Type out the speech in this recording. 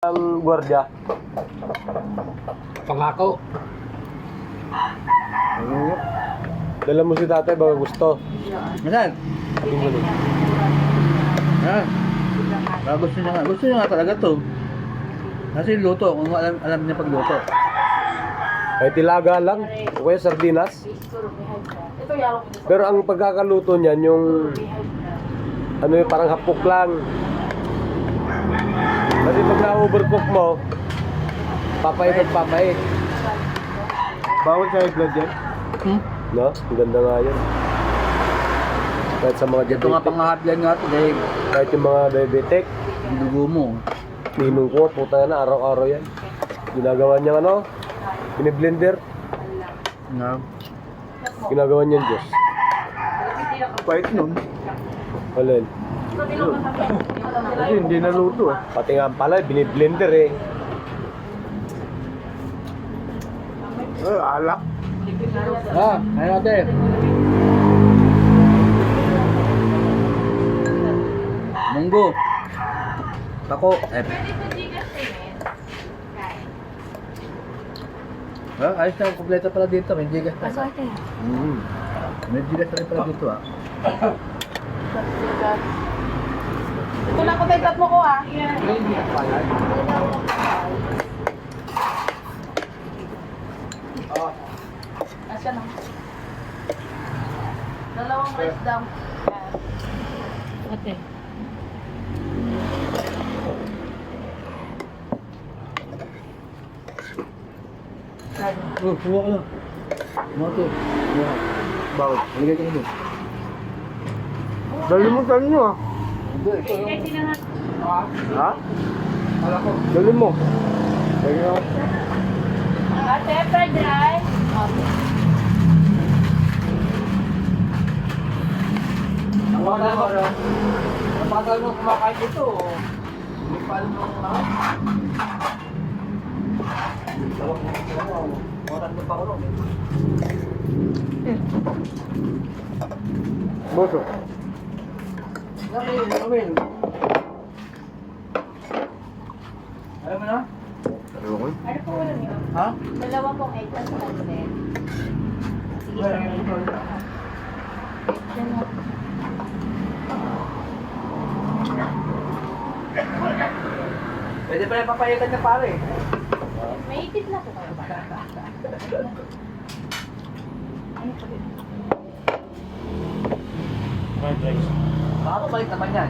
Ang gwardiya. Pangako. Dala mo si tatay baka gusto. Masan? Tingin mo. Ha? Gusto niya nga. Gusto niya nga talaga to. Kasi luto, kung alam niya pagluto. Kahit tilaga lang, o kaya sardinas. Pero ang pagkakaluto niyan, yung ano yung parang hapok lang. Kasi pag na-overcook mo, papait at papait. Bawal sa high blood yan? No? Ang ganda nga yun. Kahit sa mga Ito nga diabetic. pangahablan nga ito dahil Kahit yung mga diabetic, yung dugo mo. ninong ko, puta na, araw-araw yan. Ginagawa niya ano, biniblender. Na. Ginagawa niyan Diyos. Pait nun. Alin? Kasi hindi naluto eh. Pati nga pala, biniblender eh. Alak. Ha? Ano natin? Munggo. Tako. Ha? Ayos na, kompleto pala dito. May gigas pa. May gigas na rin pala dito ah. Ito na ako tayo tatlo ko ah. Asya na. Dalawang rice down. Ate. Oh, suwa ka lang. Mga to. Bakit? Maligay ka na doon. Dalimutan nyo ah. Hindi, ito yung... Ha? Kala ko. Dali mo. Dali mo. Ate, fried rice. Ang bagal mo kumakain dito. Hindi pa alam mo oras mo pa ko rin. Boso. Amin. Alam mo na? Ano ko? Ano po ulam yun? Ha? Dalawa pong egg at salad. Sige, sir. Yan mo. Pwede pa rin papayagan niya pare. May itip na po kayo. Ano po yun? Baka balik naman yan.